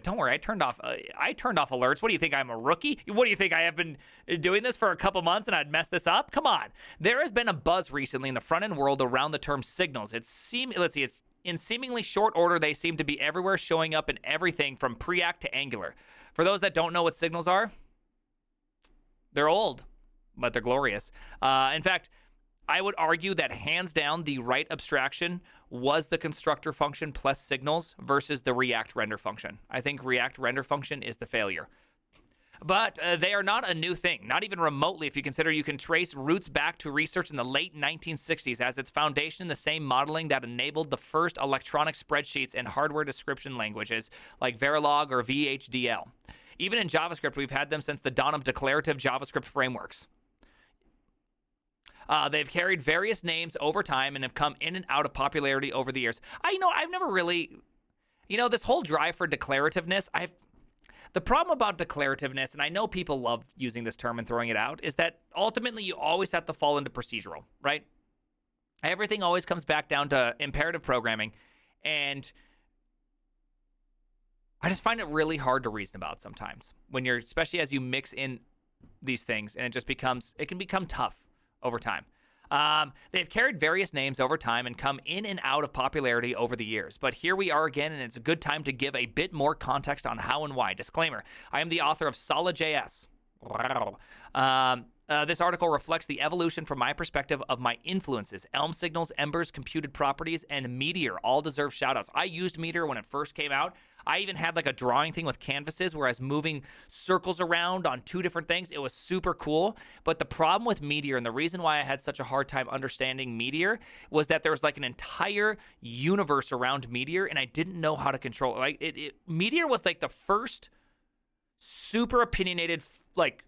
Don't worry, I turned off alerts. What do you think? I'm a rookie? What do you think? I have been doing this for a couple months and I'd mess this up? Come on. There has been a buzz recently in the front-end world around the term signals. It's in seemingly short order, they seem to be everywhere, showing up in everything from Preact to Angular. For those that don't know what signals are, they're old, but they're glorious. In fact, I would argue that hands down, the right abstraction was the constructor function plus signals versus the React render function. I think React render function is the failure. But they are not a new thing, not even remotely, if you consider you can trace roots back to research in the late 1960s as its foundation in the same modeling that enabled the first electronic spreadsheets and hardware description languages like Verilog or VHDL. Even in JavaScript, we've had them since the dawn of declarative JavaScript frameworks. They've carried various names over time and have come in and out of popularity over the years. I've never really, this whole drive for declarativeness, the problem about declarativeness, and I know people love using this term and throwing it out, is that ultimately you always have to fall into procedural, right? Everything always comes back down to imperative programming, and I just find it really hard to reason about sometimes especially as you mix in these things, and it can become tough over time. They've carried various names over time and come in and out of popularity over the years. But here we are again, and it's a good time to give a bit more context on how and why. Disclaimer, I am the author of Solid.js. This article reflects the evolution from my perspective of my influences. Elm Signals, Embers, Computed Properties, and Meteor all deserve shoutouts. I used Meteor when it first came out. I even had like a drawing thing with canvases where I was moving circles around on two different things. It was super cool. But the problem with Meteor, and the reason why I had such a hard time understanding Meteor, was that there was like an entire universe around Meteor, and I didn't know how to control it. Like Meteor was like the first super opinionated, like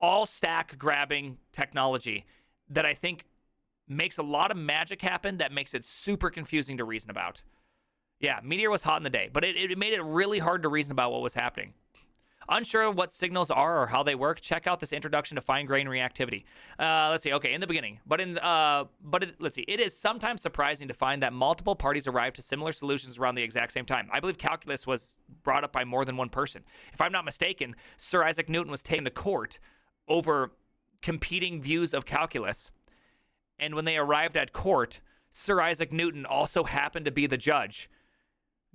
all stack grabbing technology that I think makes a lot of magic happen that makes it super confusing to reason about. Yeah, Meteor was hot in the day, but it made it really hard to reason about what was happening. Unsure of what signals are or how they work? Check out this introduction to fine-grained reactivity. Let's see. Okay, in the beginning, let's see. It is sometimes surprising to find that multiple parties arrived to similar solutions around the exact same time. I believe calculus was brought up by more than one person. If I'm not mistaken, Sir Isaac Newton was taken to court over competing views of calculus, and when they arrived at court, Sir Isaac Newton also happened to be the judge.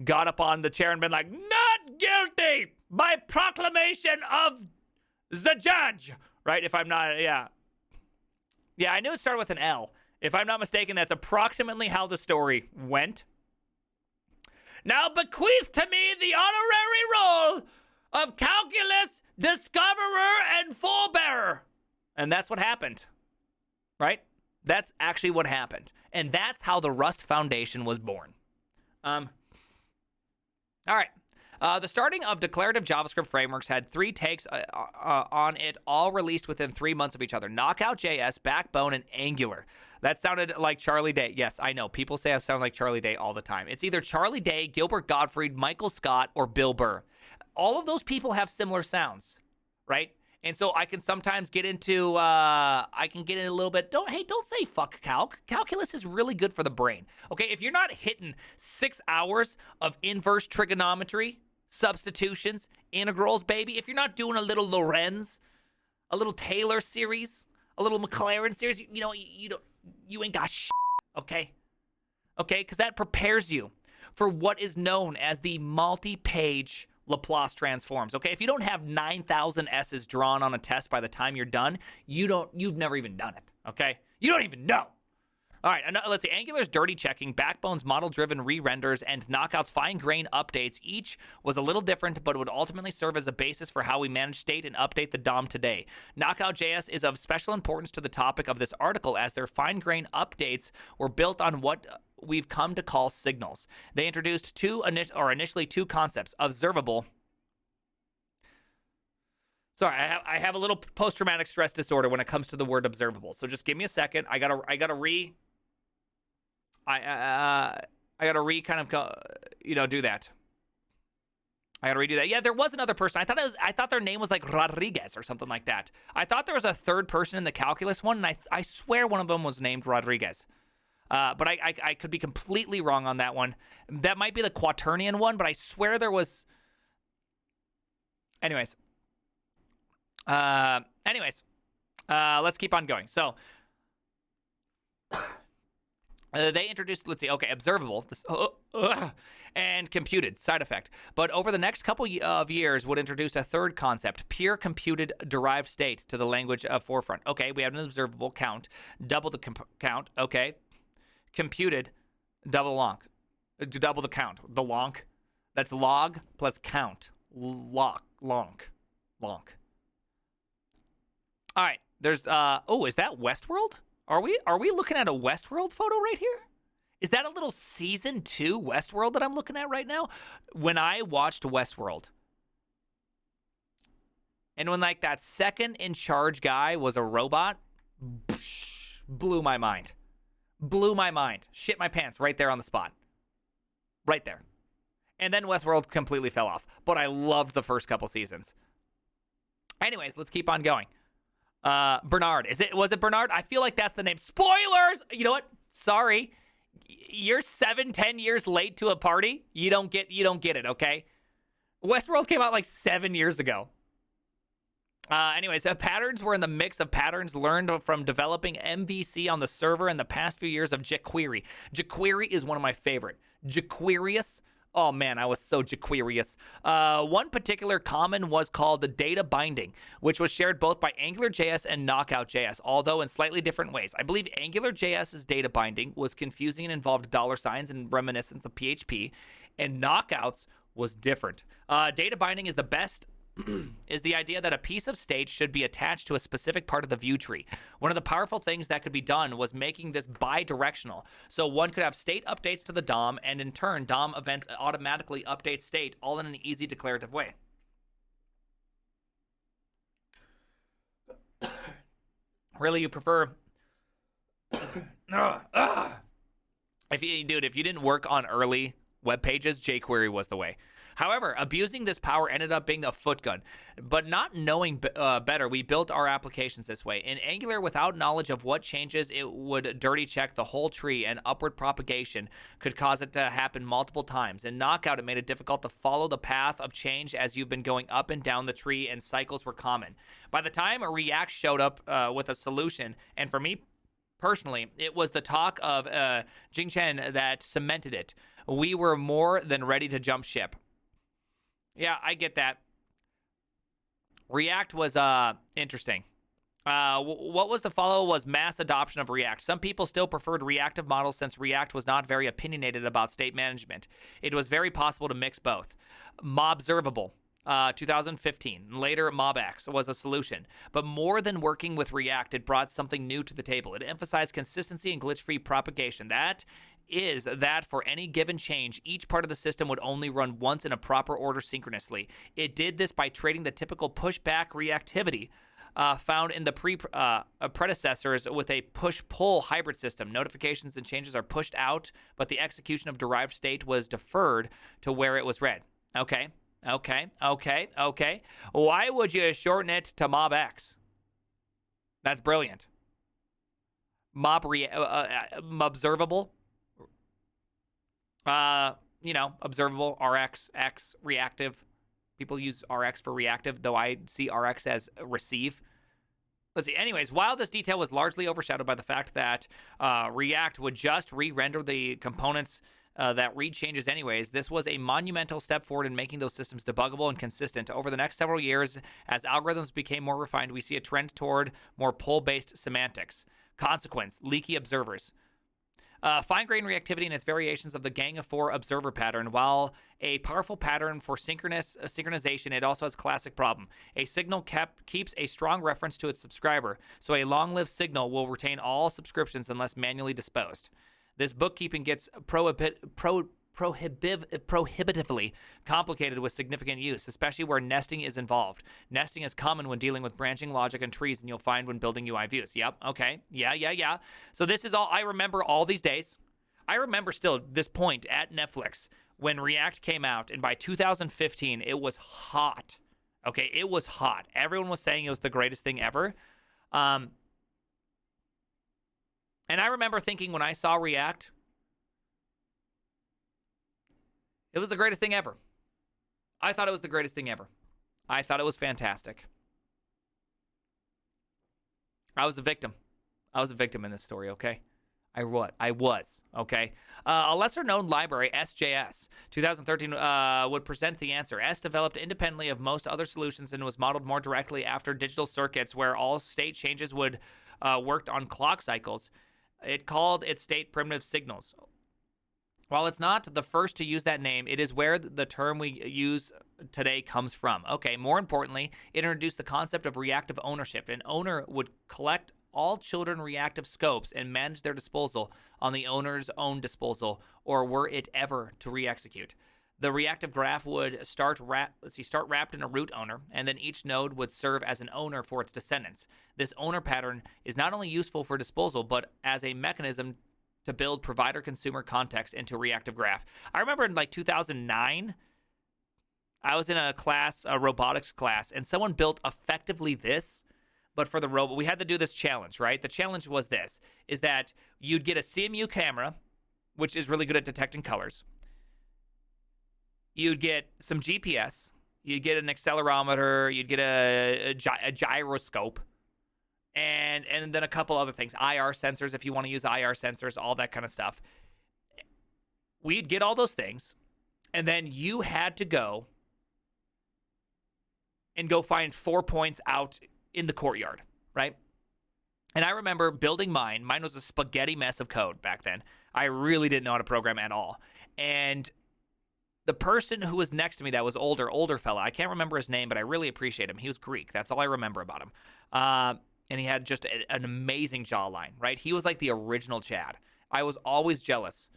Got up on the chair and been like, not guilty by proclamation of the judge, right? If I'm not, yeah, I knew it started with an L. If I'm not mistaken, that's approximately how the story went. Now bequeath to me the honorary role of calculus discoverer and forebearer. And that's what happened, right? That's actually what happened. And that's how the Rust Foundation was born. All right. The starting of declarative JavaScript frameworks had 3 takes on it, all released within 3 months of each other. Knockout.js, Backbone, and Angular. That sounded like Charlie Day. Yes, I know. People say I sound like Charlie Day all the time. It's either Charlie Day, Gilbert Gottfried, Michael Scott, or Bill Burr. All of those people have similar sounds, right? And so I can sometimes get into, a little bit, don't say fuck calc. Calculus is really good for the brain. Okay, if you're not hitting 6 hours of inverse trigonometry, substitutions, integrals, baby, if you're not doing a little Lorenz, a little Taylor series, a little Maclaurin series, you ain't got shit, okay? Okay, because that prepares you for what is known as the multi-page Laplace transforms. Okay, if you don't have 9,000 S's drawn on a test by the time you're done, you've never even done it. Okay, you don't even know. All right, let's see. Angular's dirty checking, Backbone's model-driven re-renders, and Knockout's fine-grained updates each was a little different, but would ultimately serve as a basis for how we manage state and update the DOM today. Knockout.js is of special importance to the topic of this article, as their fine-grained updates were built on what we've come to call signals. They introduced initially two concepts: observable. Sorry, I have a little post-traumatic stress disorder when it comes to the word observable. So just give me a second. I gotta do that. I gotta redo that. Yeah, there was another person. I thought their name was like Rodriguez or something like that. I thought there was a third person in the calculus one, and I swear one of them was named Rodriguez. But I could be completely wrong on that one. That might be the quaternion one, but I swear there was Anyways, let's keep on going. So they introduced, let's see, okay, observable and computed, side effect. But over the next couple of years would introduce a third concept, pure computed derived state to the language of forefront. Okay, we have an observable count, double the count, okay. Computed, double the count, the lonk. That's log plus count, lonk. All right, there's, is that Westworld? Are we looking at a Westworld photo right here? Is that a little season 2 Westworld that I'm looking at right now? When I watched Westworld, and when like that second in charge guy was a robot, blew my mind. Shit my pants right there on the spot. Right there. And then Westworld completely fell off. But I loved the first couple seasons. Anyways, let's keep on going. Bernard. Was it Bernard? I feel like that's the name. Spoilers! You know what? Sorry. You're 7-10 years late to a party. You don't get it, okay? Westworld came out like 7 years ago. Anyways, patterns were in the mix of patterns learned from developing MVC on the server in the past few years of jQuery. jQuery is one of my favorite. jQuerious. Oh man, I was so jQuerious. One particular common was called the data binding, which was shared both by AngularJS and Knockout.js, although in slightly different ways. I believe AngularJS's data binding was confusing and involved $signs and reminiscence of PHP, and Knockout's was different. Data binding is the best is the idea that a piece of state should be attached to a specific part of the view tree. One of the powerful things that could be done was making this bi-directional. So one could have state updates to the DOM, and in turn, DOM events automatically update state, all in an easy declarative way. Really, you prefer... If you didn't work on early web pages, jQuery was the way. However, abusing this power ended up being a foot gun. But not knowing better, we built our applications this way. In Angular, without knowledge of what changes, it would dirty check the whole tree, and upward propagation could cause it to happen multiple times. In Knockout, it made it difficult to follow the path of change as you've been going up and down the tree, and cycles were common. By the time React showed up with a solution, and for me personally, it was the talk of Jing Chen that cemented it. We were more than ready to jump ship. Yeah, I get that. React was interesting. What was the follow was mass adoption of React. Some people still preferred reactive models since React was not very opinionated about state management. It was very possible to mix both. Mobservable, 2015. Later, MobX was a solution. But more than working with React, it brought something new to the table. It emphasized consistency and glitch-free propagation. That is that for any given change, each part of the system would only run once in a proper order synchronously. It did this by trading the typical pushback reactivity found in the predecessors with a push-pull hybrid system. Notifications and changes are pushed out, but the execution of derived state was deferred to where it was read. Okay. Why would you shorten it to MobX? That's brilliant. Observable. Observable, RX, X, reactive. People use RX for reactive, though I see RX as receive. Let's see. Anyways, while this detail was largely overshadowed by the fact that React would just re-render the components that read changes anyways, this was a monumental step forward in making those systems debuggable and consistent. Over the next several years, as algorithms became more refined, we see a trend toward more pull-based semantics. Consequence, leaky observers. Fine-grained reactivity and its variations of the gang of four observer pattern. While a powerful pattern for synchronization, it also has a classic problem. A signal keeps a strong reference to its subscriber, so a long-lived signal will retain all subscriptions unless manually disposed. This bookkeeping gets prohibitively complicated with significant use, especially where nesting is involved. Nesting is common when dealing with branching logic and trees, and you'll find when building UI views. Yep, okay, yeah. So this is all I remember all these days. I remember still this point at Netflix when React came out, and by 2015, it was hot. Okay, it was hot. Everyone was saying it was the greatest thing ever. And I remember thinking when I saw React, it was the greatest thing ever. I thought it was the greatest thing ever. I thought it was fantastic. I was a victim. I was a victim in this story, okay? I was, okay? A lesser-known library, SJS, 2013, would present the answer. S developed independently of most other solutions and was modeled more directly after digital circuits where all state changes would worked on clock cycles. It called its state primitive signals. While it's not the first to use that name, it is where the term we use today comes from. Okay, more importantly, it introduced the concept of reactive ownership. An owner would collect all children reactive scopes and manage their disposal on the owner's own disposal, or were it ever to re-execute. The reactive graph would start wrapped in a root owner, and then each node would serve as an owner for its descendants. This owner pattern is not only useful for disposal, but as a mechanism to build provider-consumer context into a reactive graph. I remember in like 2009, I was in a robotics class, and someone built effectively this, but for the robot. We had to do this challenge, right? The challenge was this, is that you'd get a CMU camera, which is really good at detecting colors. You'd get some GPS. You'd get an accelerometer. You'd get a gyroscope. And then a couple other things. IR sensors, if you want to use IR sensors, all that kind of stuff. We'd get all those things. And then you had to go find 4 points out in the courtyard, right? And I remember building mine. Mine was a spaghetti mess of code back then. I really didn't know how to program at all. And the person who was next to me that was older fella, I can't remember his name, but I really appreciate him. He was Greek. That's all I remember about him. And he had just an amazing jawline, right? He was like the original Chad. I was always jealous.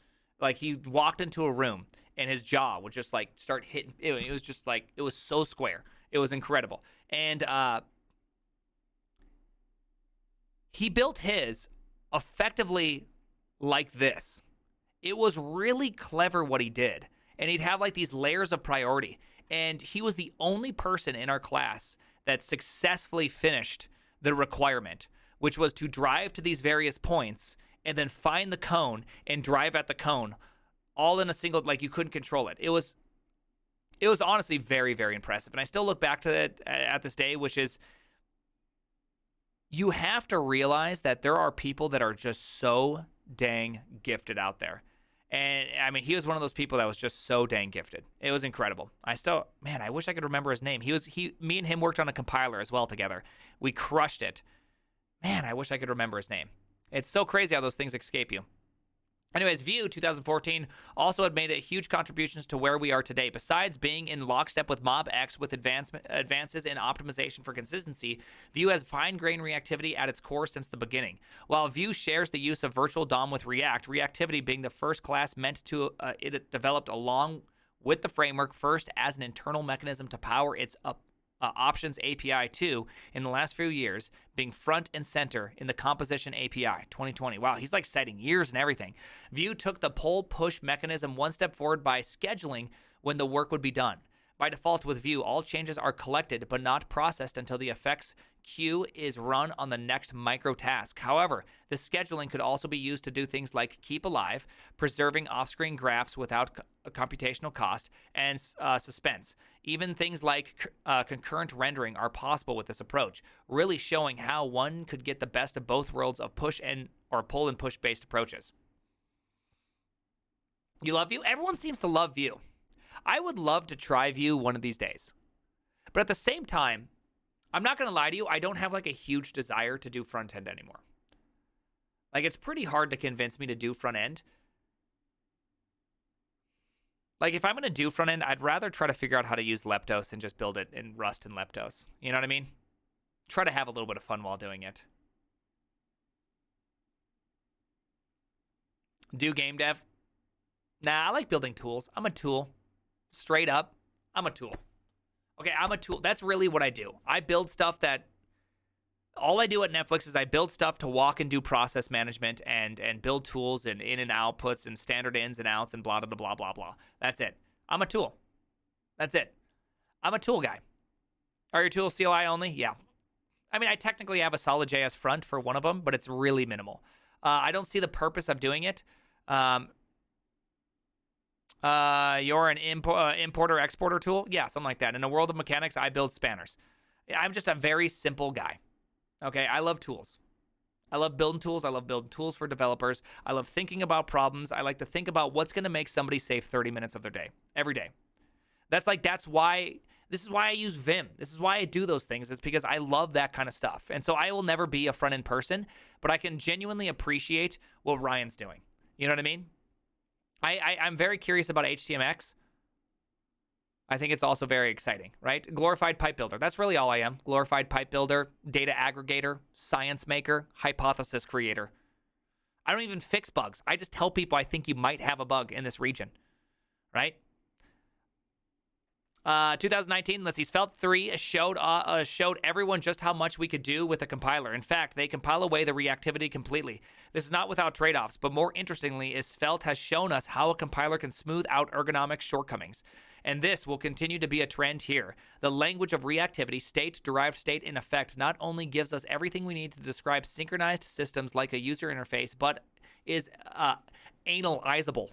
Like, he walked into a room, and his jaw would just, like, start hitting. It was just, like, it was so square. It was incredible. And he built his effectively like this. It was really clever what he did. And he'd have, like, these layers of priority. And he was the only person in our class that successfully finished the requirement, which was to drive to these various points and then find the cone and drive at the cone all in a single, like, you couldn't control it. It was honestly very, very impressive. And I still look back to it at this day, which is, you have to realize that there are people that are just so dang gifted out there. And I mean, he was one of those people that was just so dang gifted. It was incredible. I wish I could remember his name. Me and him worked on a compiler as well together. We crushed it. Man, I wish I could remember his name. It's so crazy how those things escape you. Anyways, Vue 2014 also had made huge contributions to where we are today. Besides being in lockstep with MobX with advances in optimization for consistency, Vue has fine-grained reactivity at its core since the beginning. While Vue shares the use of virtual DOM with React, reactivity being the first class meant to it developed along with the framework first as an internal mechanism to power its Options API 2 in the last few years, being front and center in the Composition API 2020. Wow, he's like citing years and everything. Vue took the pull-push mechanism one step forward by scheduling when the work would be done. By default with Vue, all changes are collected but not processed until the effects queue is run on the next micro task. However, the scheduling could also be used to do things like keep alive, preserving off-screen graphs without computational cost, and suspense. Even things like concurrent rendering are possible with this approach, really showing how one could get the best of both worlds of pull and push based approaches. You love Vue? Everyone seems to love Vue. I would love to try Vue one of these days. But at the same time, I'm not going to lie to you, I don't have like a huge desire to do front end anymore. Like, it's pretty hard to convince me to do front end. Like, if I'm going to do front end, I'd rather try to figure out how to use Leptos and just build it in Rust and Leptos. You know what I mean? Try to have a little bit of fun while doing it. Do game dev? Nah, I like building tools. I'm a tool. Straight up, I'm a tool. Okay, I'm a tool. That's really what I do. I build stuff that... All I do at Netflix is I build stuff to walk and do process management and build tools and in and outputs and standard ins and outs and blah, blah, blah, blah, blah. That's it. I'm a tool. That's it. I'm a tool guy. Are your tools CLI only? Yeah. I mean, I technically have a solid JS front for one of them, but it's really minimal. I don't see the purpose of doing it. You're an importer-exporter tool? Yeah, something like that. In a world of mechanics, I build spanners. I'm just a very simple guy. Okay, I love tools. I love building tools. I love building tools for developers. I love thinking about problems. I like to think about what's going to make somebody save 30 minutes of their day, every day. This is why I use Vim. This is why I do those things. It's because I love that kind of stuff. And so I will never be a front-end person, but I can genuinely appreciate what Ryan's doing. You know what I mean? I'm very curious about HTMX. I think it's also very exciting, right? Glorified pipe builder. That's really all I am. Glorified pipe builder, data aggregator, science maker, hypothesis creator. I don't even fix bugs. I just tell people I think you might have a bug in this region, right? 2019, let's see, Svelte 3 showed everyone just how much we could do with a compiler. In fact, they compile away the reactivity completely. This is not without trade-offs, but more interestingly is Svelte has shown us how a compiler can smooth out ergonomic shortcomings. And this will continue to be a trend here. The language of reactivity, state-derived state in effect, not only gives us everything we need to describe synchronized systems like a user interface, but is analyzable.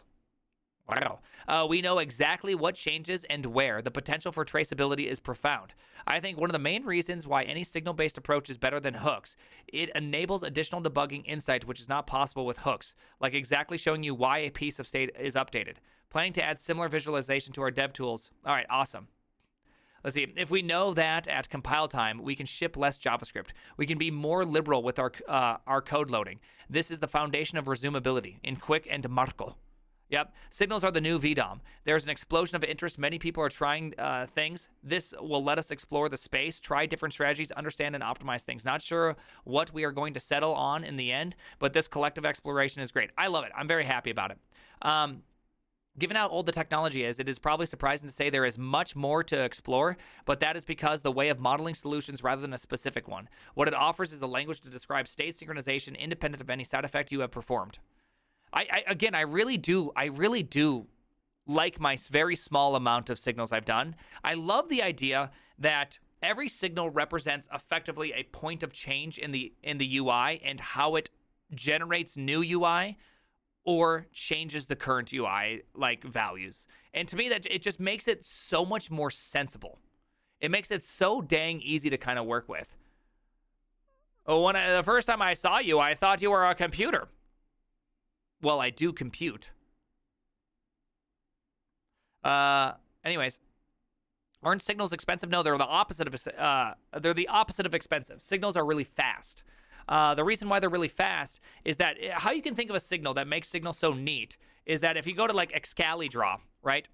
Wow. We know exactly what changes and where. The potential for traceability is profound. I think one of the main reasons why any signal-based approach is better than hooks, it enables additional debugging insight, which is not possible with hooks, like exactly showing you why a piece of state is updated. Planning to add similar visualization to our dev tools. All right, awesome. Let's see. If we know that at compile time, we can ship less JavaScript. We can be more liberal with our code loading. This is the foundation of resumability in Quick and Marco. Yep. Signals are the new VDOM. There's an explosion of interest. Many people are trying things. This will let us explore the space, try different strategies, understand and optimize things. Not sure what we are going to settle on in the end, but this collective exploration is great. I love it. I'm very happy about it. Given how old the technology is, it is probably surprising to say there is much more to explore, but that is because the way of modeling solutions rather than a specific one. What it offers is a language to describe state synchronization independent of any side effect you have performed. I really do like my very small amount of signals I've done. I love the idea that every signal represents effectively a point of change in the UI and how it generates new UI or changes the current UI like values. And to me, that it just makes it so much more sensible. It makes it so dang easy to kind of work with. The first time I saw you, I thought you were a computer. Well, I do compute. Anyways, aren't signals expensive? No, they're the opposite of expensive. Signals are really fast. The reason why they're really fast is that how you can think of a signal that makes signals so neat is that if you go to like Excalidraw, right?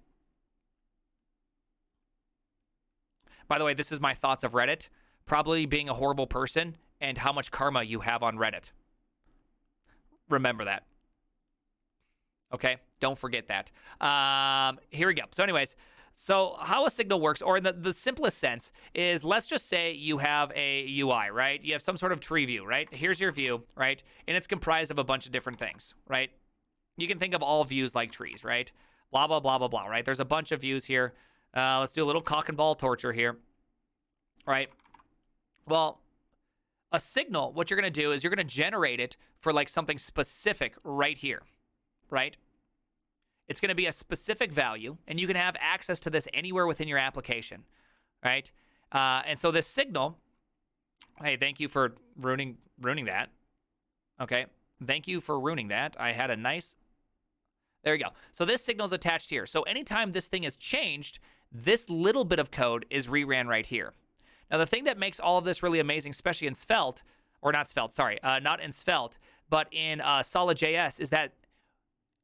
By the way, this is my thoughts of Reddit. Probably being a horrible person and how much karma you have on Reddit. Remember that. Okay, don't forget that. Here we go. So anyways, so how a signal works, or in the simplest sense, is let's just say you have a UI, right? You have some sort of tree view, right? Here's your view, right? And it's comprised of a bunch of different things, right? You can think of all views like trees, right? Blah, blah, blah, blah, blah, right? There's a bunch of views here. Let's do a little cock and ball torture here, right? Well, a signal, what you're going to do is you're going to generate it for like something specific right here, right? It's going to be a specific value, and you can have access to this anywhere within your application, right? And so this signal, hey, thank you for ruining that. Okay, thank you for ruining that. I had a nice, there you go. So this signal is attached here. So anytime this thing is changed, this little bit of code is reran right here. Now, the thing that makes all of this really amazing, especially in Svelte, or not Svelte, sorry, not in Svelte, but in Solid.js, is that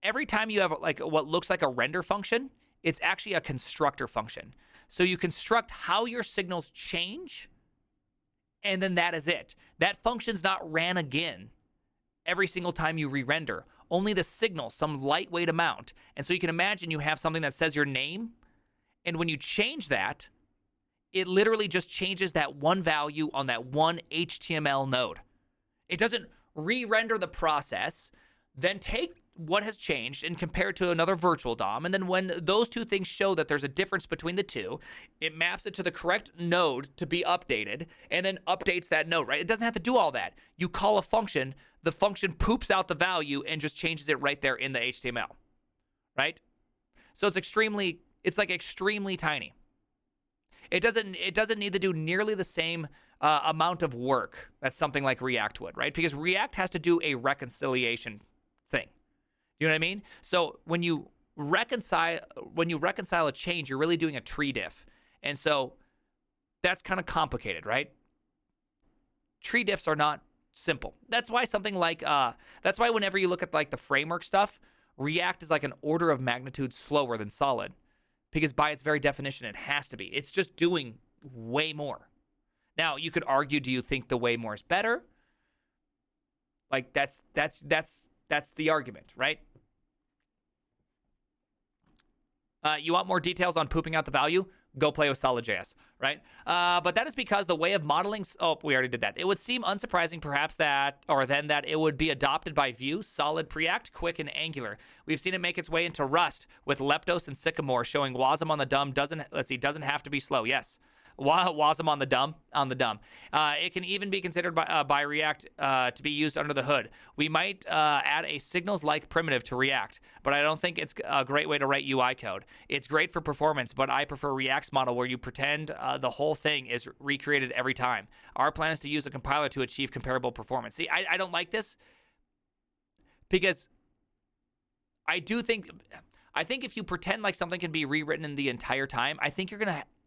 every time you have like what looks like a render function, it's actually a constructor function. So you construct how your signals change, and then that is it. That function's not ran again every single time you re-render. Only the signal, some lightweight amount. And so you can imagine you have something that says your name, and when you change that, it literally just changes that one value on that one HTML node. It doesn't re-render the process, then take what has changed and compare it to another virtual DOM. And then when those two things show that there's a difference between the two, it maps it to the correct node to be updated and then updates that node, right? It doesn't have to do all that. You call a function, the function poops out the value and just changes it right there in the HTML, right? So it's like extremely tiny. It doesn't need to do nearly the same amount of work that something like React would, right? Because React has to do a reconciliation thing. You know what I mean? So when you reconcile a change, you're really doing a tree diff. And so that's kind of complicated, right? Tree diffs are not simple. That's why that's why whenever you look at like the framework stuff, React is like an order of magnitude slower than Solid, because by its very definition, it has to be. It's just doing way more. Now, you could argue, do you think the way more is better? Like that's the argument, right? You want more details on pooping out the value? Go play with Solid.js, right? But that is because the way of modeling... Oh, we already did that. It would seem unsurprising, perhaps, that it would be adopted by Vue, Solid, Preact, Quick, and Angular. We've seen it make its way into Rust with Leptos and Sycamore, showing Wasm on the dumb doesn't have to be slow. Yes. Wasm on the dumb. It can even be considered by React to be used under the hood. We might add a signals-like primitive to React, but I don't think it's a great way to write UI code. It's great for performance, but I prefer React's model where you pretend the whole thing is recreated every time. Our plan is to use a compiler to achieve comparable performance. See, I don't like this because I think if you pretend like something can be rewritten in the entire time, I think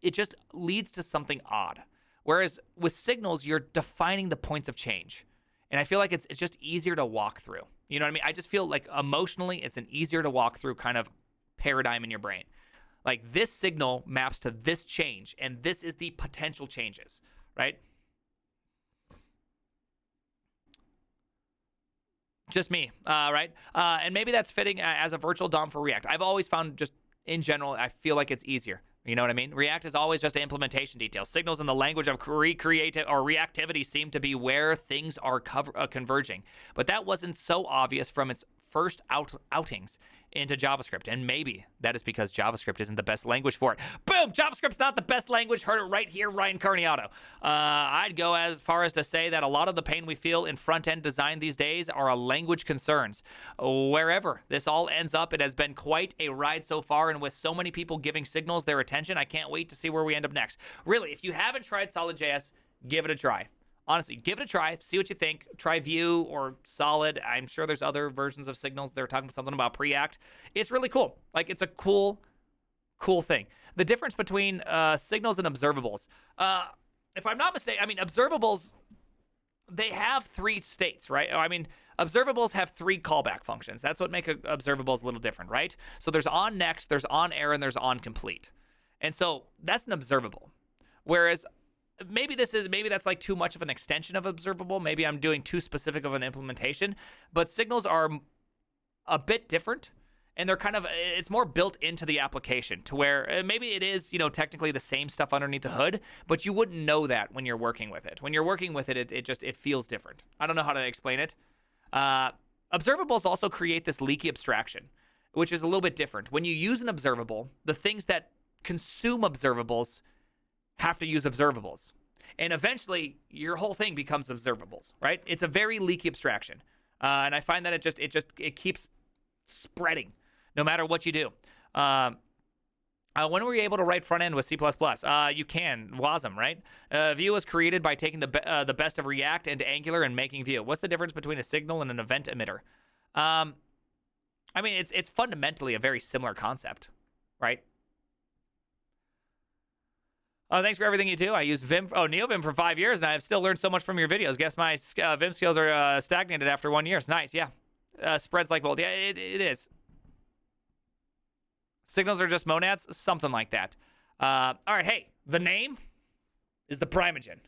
it just leads to something odd. Whereas with signals, you're defining the points of change. And I feel like it's just easier to walk through. You know what I mean? I just feel like emotionally, it's an easier to walk through kind of paradigm in your brain. Like this signal maps to this change, and this is the potential changes, right? Just me, right? And maybe that's fitting as a virtual DOM for React. I've always found just in general, I feel like it's easier. You know what I mean? React is always just implementation details. Signals in the language of reactivity seem to be where things are converging. But that wasn't so obvious from its first outings into JavaScript. And maybe that is because JavaScript isn't the best language for it. Boom! JavaScript's not the best language. Heard it right here, Ryan Carniato. I'd go as far as to say that a lot of the pain we feel in front-end design these days are language concerns. Wherever this all ends up, it has been quite a ride so far, and with so many people giving signals their attention, I can't wait to see where we end up next. Really, if you haven't tried Solid.js, give it a try. Honestly, give it a try. See what you think. Try Vue or Solid. I'm sure there's other versions of Signals. They're talking something about Preact. It's really cool. Like, it's a cool thing. The difference between Signals and observables. If I'm not mistaken, I mean, observables, they have 3 states, right? I mean, observables have 3 callback functions. That's what makes observables a little different, right? So there's on next, there's on error, and there's on complete. And so that's an observable. Whereas maybe that's like too much of an extension of observable. Maybe I'm doing too specific of an implementation. But signals are a bit different, and they're it's more built into the application to where maybe it is, technically the same stuff underneath the hood, but you wouldn't know that when you're working with it. When you're working with it, it feels different. I don't know how to explain it. Observables also create this leaky abstraction, which is a little bit different. When you use an observable, the things that consume observables have to use observables. And eventually, your whole thing becomes observables, right? It's a very leaky abstraction. And I find that it keeps spreading no matter what you do. When were you able to write front end with C++? You can. Wasm, right? Vue was created by taking the best of React and Angular and making Vue. What's the difference between a signal and an event emitter? I mean, it's fundamentally a very similar concept, right? Thanks for everything you do. I use NeoVim for 5 years, and I've still learned so much from your videos. Guess my Vim skills are stagnated after 1 year. Nice, yeah. Spreads like mold. Yeah, it is. Signals are just monads? Something like that. All right, hey, the name is the Primogen.